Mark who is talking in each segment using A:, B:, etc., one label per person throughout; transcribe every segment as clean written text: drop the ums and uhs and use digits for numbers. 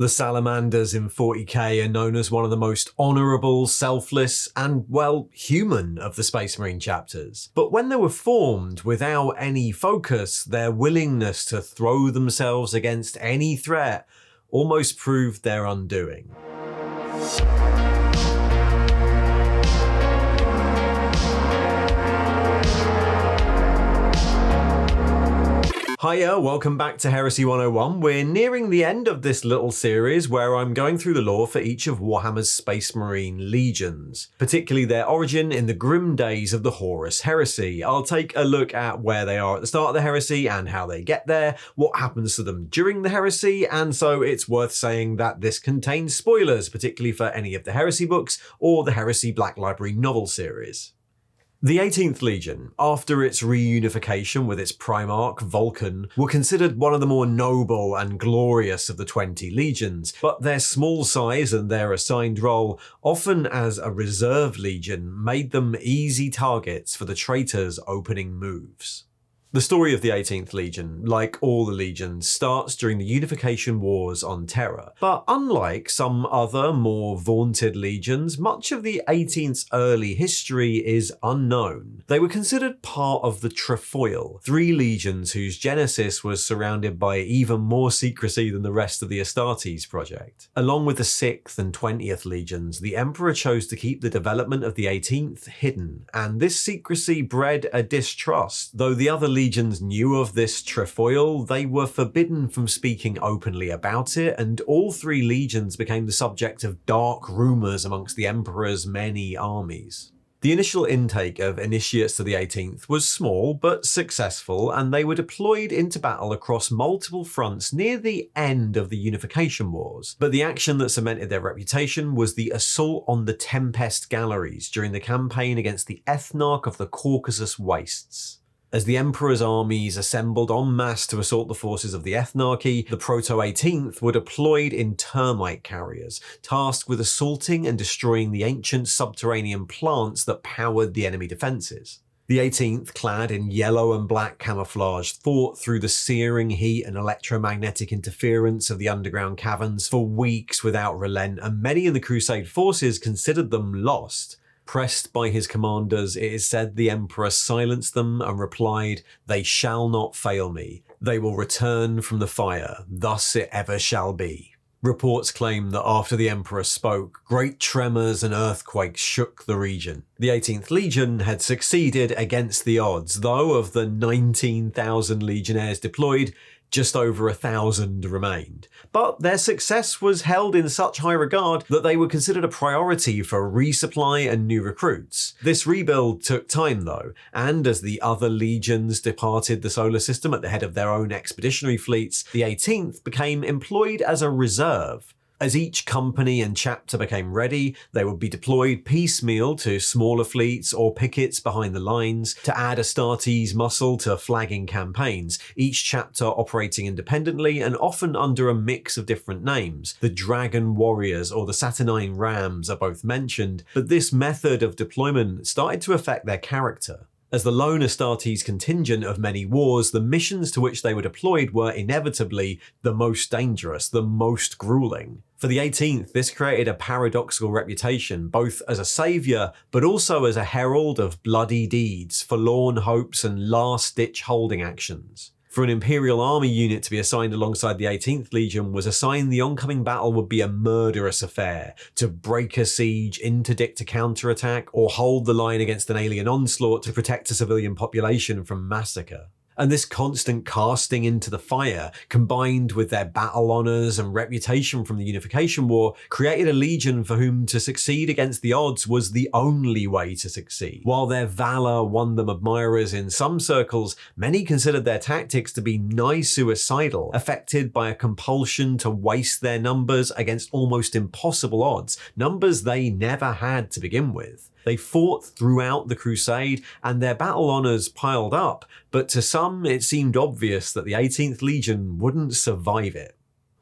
A: The Salamanders in 40k are known as one of the most honourable, selfless, and, well, human of the Space Marine chapters. But when they were formed without any focus, their willingness to throw themselves against any threat almost proved their undoing. Hiya, welcome back to Heresy 101. We're nearing the end of this little series where I'm going through the lore for each of Warhammer's Space Marine legions, particularly their origin in the grim days of the HORUS Heresy. I'll take a look at where they are at the start of the Heresy and how they get there, what happens to them during the Heresy, and so it's worth saying that this contains spoilers, particularly for any of the Heresy books or the Heresy Black Library novel series. The 18th Legion, after its reunification with its Primarch, Vulcan, were considered one of the more noble and glorious of the 20 legions, but their small size and their assigned role, often as a reserve legion, made them easy targets for the traitors' opening moves. The story of the 18th Legion, like all the legions, starts during the Unification Wars on Terra. But unlike some other, more vaunted legions, much of the 18th's early history is unknown. They were considered part of the trifoil, 3 legions whose genesis was surrounded by even more secrecy than the rest of the Astartes project. Along with the 6th and 20th legions, the Emperor chose to keep the development of the 18th hidden, and this secrecy bred a distrust. Though the other legions knew of this trifoil, they were forbidden from speaking openly about it, and all 3 legions became the subject of dark rumours amongst the Emperor's many armies. The initial intake of initiates to the 18th was small but successful, and they were deployed into battle across multiple fronts near the end of the Unification Wars. But the action that cemented their reputation was the assault on the Tempest galleries during the campaign against the Ethnarch of the Caucasus Wastes. As the Emperor's armies assembled en masse to assault the forces of the Ethnarchy, the Proto-18th were deployed in termite carriers, tasked with assaulting and destroying the ancient subterranean plants that powered the enemy defences. The 18th, clad in yellow and black camouflage, fought through the searing heat and electromagnetic interference of the underground caverns for weeks without relent, and many in the Crusade forces considered them lost. Pressed by his commanders, it is said the Emperor silenced them and replied, "They shall not fail me. They will return from the fire. Thus it ever shall be." Reports claim that after the Emperor spoke, great tremors and earthquakes shook the region. The 18th Legion had succeeded against the odds, though of the 19,000 legionnaires deployed, just over 1,000 remained. But their success was held in such high regard that they were considered a priority for resupply and new recruits. This rebuild took time though, and as the other legions departed the solar system at the head of their own expeditionary fleets, the 18th became employed as a reserve. As each company and chapter became ready, they would be deployed piecemeal to smaller fleets or pickets behind the lines to add Astartes' muscle to flagging campaigns, each chapter operating independently and often under a mix of different names. The Dragon Warriors or the Saturnine Rams are both mentioned, but this method of deployment started to affect their character. As the lone Astartes contingent of many wars, the missions to which they were deployed were inevitably the most dangerous, the most grueling. For the 18th, this created a paradoxical reputation, both as a saviour, but also as a herald of bloody deeds, forlorn hopes, and last-ditch holding actions. For an Imperial Army unit to be assigned alongside the 18th Legion was a sign the oncoming battle would be a murderous affair, to break a siege, interdict a counterattack, or hold the line against an alien onslaught to protect a civilian population from massacre. And this constant casting into the fire, combined with their battle honours and reputation from the Unification War, created a legion for whom to succeed against the odds was the only way to succeed. While their valour won them admirers in some circles, many considered their tactics to be nigh suicidal, affected by a compulsion to waste their numbers against almost impossible odds, numbers they never had to begin with. They fought throughout the Crusade, and their battle honours piled up, but to some it seemed obvious that the 18th Legion wouldn't survive it.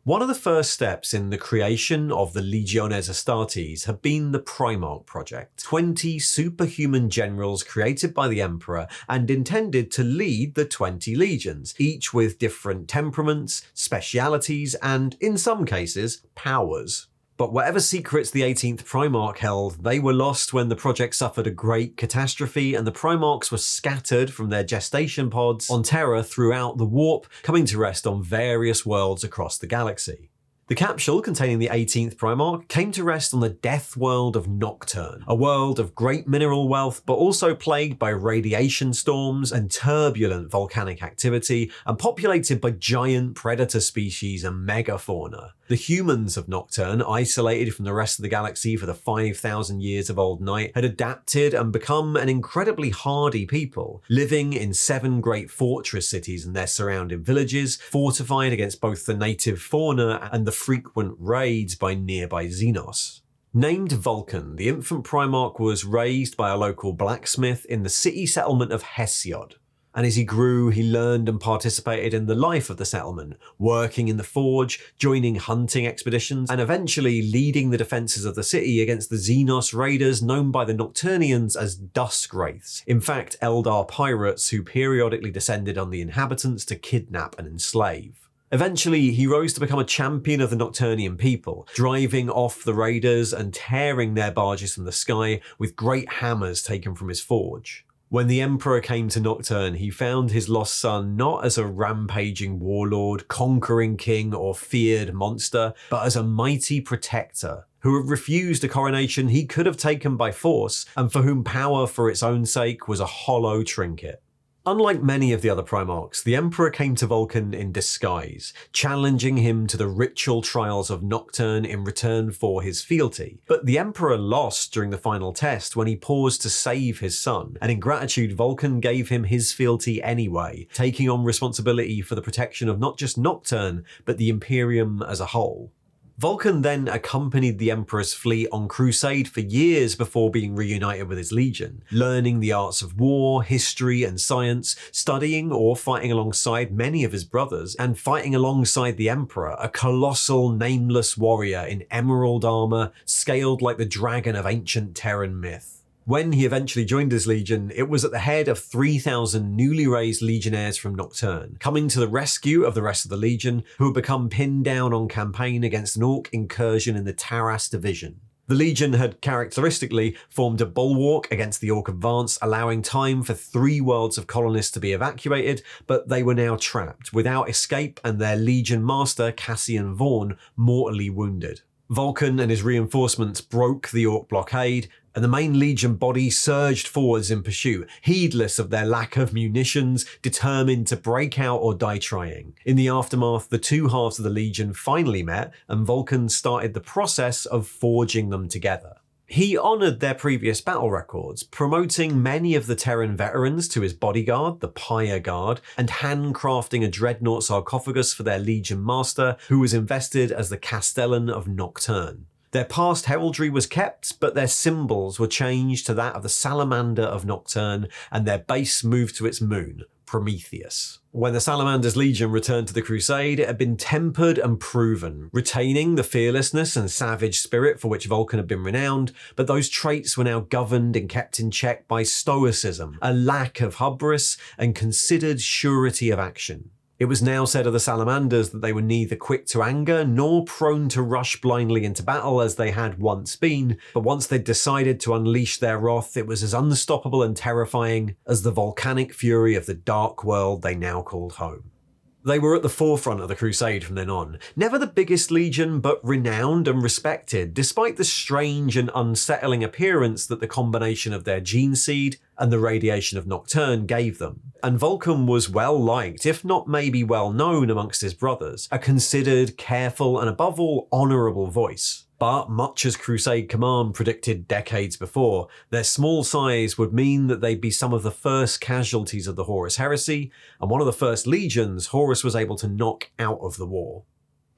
A: One of the first steps in the creation of the Legiones Astartes had been the Primarch project, 20 superhuman generals created by the Emperor and intended to lead the 20 legions, each with different temperaments, specialities, and, in some cases, powers. But whatever secrets the 18th Primarch held, they were lost when the project suffered a great catastrophe and the Primarchs were scattered from their gestation pods on Terra throughout the warp, coming to rest on various worlds across the galaxy. The capsule containing the 18th Primarch came to rest on the death world of Nocturne, a world of great mineral wealth but also plagued by radiation storms and turbulent volcanic activity and populated by giant predator species and megafauna. The humans of Nocturne, isolated from the rest of the galaxy for the 5,000 years of old night, had adapted and become an incredibly hardy people, living in 7 great fortress cities and their surrounding villages, fortified against both the native fauna and the frequent raids by nearby Xenos. Named Vulcan, the infant Primarch was raised by a local blacksmith in the city settlement of Hesiod. And as he grew, he learned and participated in the life of the settlement, working in the forge, joining hunting expeditions, and eventually leading the defenses of the city against the Xenos raiders known by the Nocturnians as Dusk Wraiths, in fact Eldar pirates who periodically descended on the inhabitants to kidnap and enslave. Eventually, he rose to become a champion of the Nocturnian people, driving off the raiders and tearing their barges from the sky with great hammers taken from his forge. When the Emperor came to Nocturne, he found his lost son not as a rampaging warlord, conquering king, or feared monster, but as a mighty protector who had refused a coronation he could have taken by force and for whom power for its own sake was a hollow trinket. Unlike many of the other Primarchs, the Emperor came to Vulcan in disguise, challenging him to the ritual trials of Nocturne in return for his fealty. But the Emperor lost during the final test when he paused to save his son, and in gratitude Vulcan gave him his fealty anyway, taking on responsibility for the protection of not just Nocturne, but the Imperium as a whole. Vulcan then accompanied the Emperor's fleet on crusade for years before being reunited with his legion, learning the arts of war, history, and science, studying or fighting alongside many of his brothers, and fighting alongside the Emperor, a colossal, nameless warrior in emerald armor, scaled like the dragon of ancient Terran myth. When he eventually joined his legion, it was at the head of 3,000 newly raised legionnaires from Nocturne, coming to the rescue of the rest of the legion, who had become pinned down on campaign against an Orc incursion in the Taras division. The legion had characteristically formed a bulwark against the Orc advance, allowing time for 3 worlds of colonists to be evacuated, but they were now trapped, without escape, and their legion master, Cassian Vaughn, mortally wounded. Vulcan and his reinforcements broke the Orc blockade, and the main legion body surged forwards in pursuit, heedless of their lack of munitions, determined to break out or die trying. In the aftermath, the 2 halves of the legion finally met, and Vulcan started the process of forging them together. He honoured their previous battle records, promoting many of the Terran veterans to his bodyguard, the Pyre Guard, and handcrafting a dreadnought sarcophagus for their legion master, who was invested as the Castellan of Nocturne. Their past heraldry was kept, but their symbols were changed to that of the Salamander of Nocturne, and their base moved to its moon, Prometheus. When the Salamanders Legion returned to the Crusade, it had been tempered and proven, retaining the fearlessness and savage spirit for which Vulcan had been renowned, but those traits were now governed and kept in check by stoicism, a lack of hubris, and considered surety of action. It was now said of the Salamanders that they were neither quick to anger nor prone to rush blindly into battle as they had once been, but once they'd decided to unleash their wrath, it was as unstoppable and terrifying as the volcanic fury of the dark world they now called home. They were at the forefront of the Crusade from then on, never the biggest legion, but renowned and respected, despite the strange and unsettling appearance that the combination of their gene seed and the radiation of Nocturne gave them. And Vulcan was well liked, if not maybe well known amongst his brothers, a considered, careful, and above all honourable voice. But much as Crusade Command predicted decades before, their small size would mean that they'd be some of the first casualties of the HORUS Heresy, and one of the first legions HORUS was able to knock out of the war.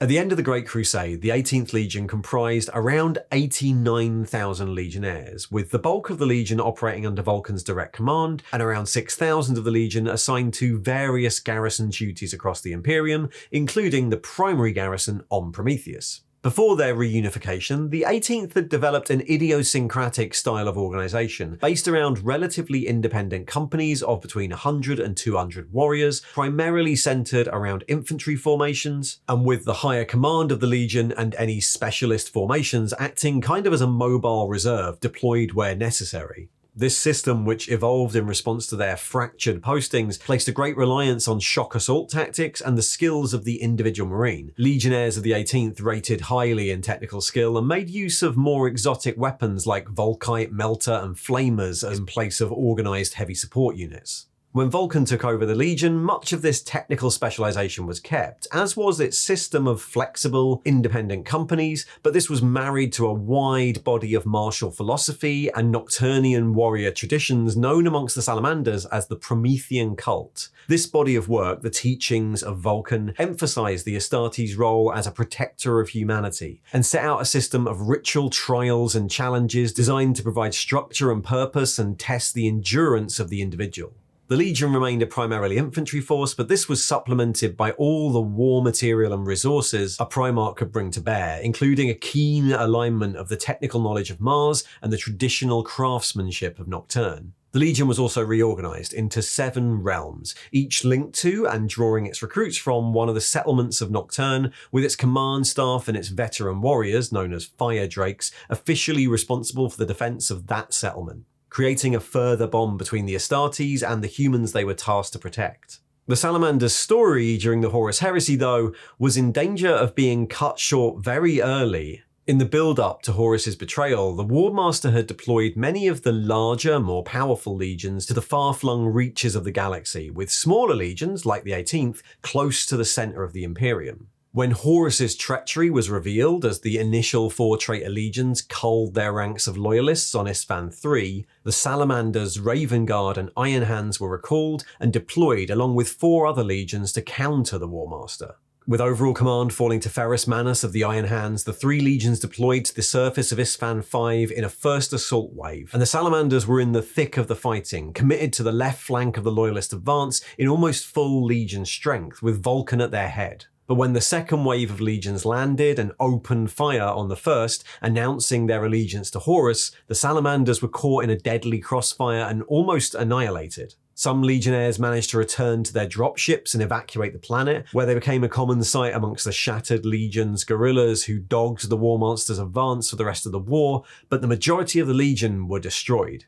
A: At the end of the Great Crusade, the 18th Legion comprised around 89,000 legionnaires, with the bulk of the Legion operating under Vulcan's direct command, and around 6,000 of the Legion assigned to various garrison duties across the Imperium, including the primary garrison on Prometheus. Before their reunification, the 18th had developed an idiosyncratic style of organisation based around relatively independent companies of between 100 and 200 warriors, primarily centred around infantry formations, and with the higher command of the Legion and any specialist formations acting kind of as a mobile reserve deployed where necessary. This system, which evolved in response to their fractured postings, placed a great reliance on shock assault tactics and the skills of the individual marine. Legionnaires of the 18th rated highly in technical skill and made use of more exotic weapons like Volkite, Melter and Flamers in place of organised heavy support units. When Vulcan took over the Legion, much of this technical specialisation was kept, as was its system of flexible, independent companies, but this was married to a wide body of martial philosophy and nocturnian warrior traditions known amongst the Salamanders as the Promethean cult. This body of work, the teachings of Vulcan, emphasised the Astartes' role as a protector of humanity, and set out a system of ritual trials and challenges designed to provide structure and purpose and test the endurance of the individual. The Legion remained a primarily infantry force, but this was supplemented by all the war material and resources a Primarch could bring to bear, including a keen alignment of the technical knowledge of Mars and the traditional craftsmanship of Nocturne. The Legion was also reorganised into 7 realms, each linked to and drawing its recruits from one of the settlements of Nocturne, with its command staff and its veteran warriors, known as Fire Drakes, officially responsible for the defence of that settlement, creating a further bond between the Astartes and the humans they were tasked to protect. The Salamanders' story during the Horus Heresy, though, was in danger of being cut short very early. In the build-up to Horus's betrayal, the Wardmaster had deployed many of the larger, more powerful legions to the far-flung reaches of the galaxy, with smaller legions, like the 18th, close to the centre of the Imperium. When Horus's treachery was revealed as the initial 4 traitor legions culled their ranks of loyalists on Isstvan III, the Salamanders, Raven Guard and Iron Hands were recalled and deployed along with 4 other legions to counter the Warmaster. With overall command falling to Ferrus Manus of the Iron Hands, the 3 legions deployed to the surface of Isstvan V in a first assault wave, and the Salamanders were in the thick of the fighting, committed to the left flank of the Loyalist advance in almost full legion strength, with Vulcan at their head. But when the second wave of legions landed and opened fire on the first, announcing their allegiance to Horus, the Salamanders were caught in a deadly crossfire and almost annihilated. Some legionnaires managed to return to their dropships and evacuate the planet, where they became a common sight amongst the shattered legion's guerrillas who dogged the War Monster's advance for the rest of the war, but the majority of the legion were destroyed.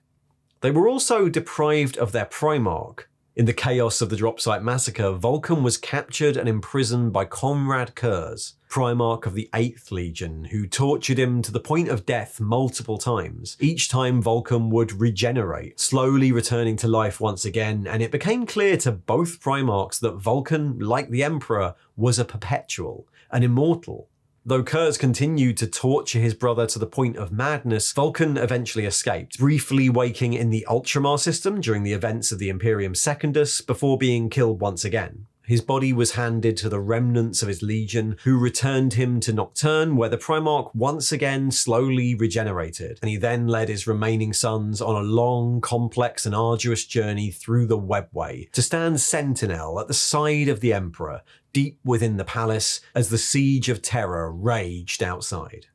A: They were also deprived of their Primarch. In the chaos of the dropsite massacre, Vulcan was captured and imprisoned by Conrad Kurz, Primarch of the 8th Legion, who tortured him to the point of death multiple times. Each time Vulcan would regenerate, slowly returning to life once again, and it became clear to both Primarchs that Vulcan, like the Emperor, was a perpetual, an immortal. Though Kurz continued to torture his brother to the point of madness, Vulcan eventually escaped, briefly waking in the Ultramar system during the events of the Imperium Secundus before being killed once again. His body was handed to the remnants of his legion, who returned him to Nocturne, where the Primarch once again slowly regenerated, and he then led his remaining sons on a long, complex and arduous journey through the Webway, to stand sentinel at the side of the Emperor, deep within the palace, as the siege of terror raged outside.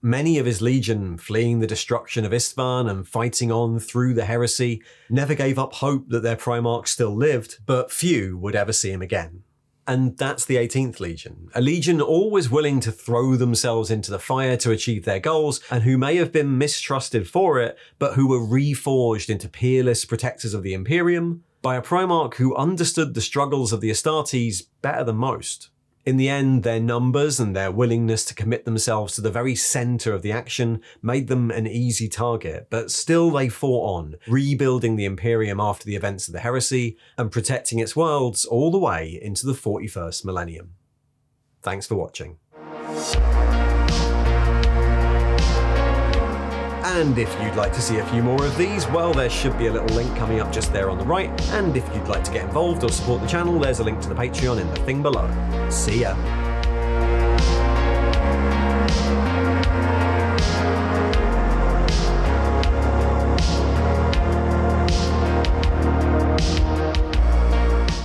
A: Many of his legion, fleeing the destruction of Isstvan and fighting on through the Heresy, never gave up hope that their Primarch still lived, but few would ever see him again. And that's the 18th Legion, a legion always willing to throw themselves into the fire to achieve their goals, and who may have been mistrusted for it, but who were reforged into peerless protectors of the Imperium by a Primarch who understood the struggles of the Astartes better than most. In the end, their numbers and their willingness to commit themselves to the very centre of the action made them an easy target, but still they fought on, rebuilding the Imperium after the events of the Heresy and protecting its worlds all the way into the 41st millennium. Thanks for watching. And if you'd like to see a few more of these, well, there should be a little link coming up just there on the right. And if you'd like to get involved or support the channel, there's a link to the Patreon in the thing below. See ya.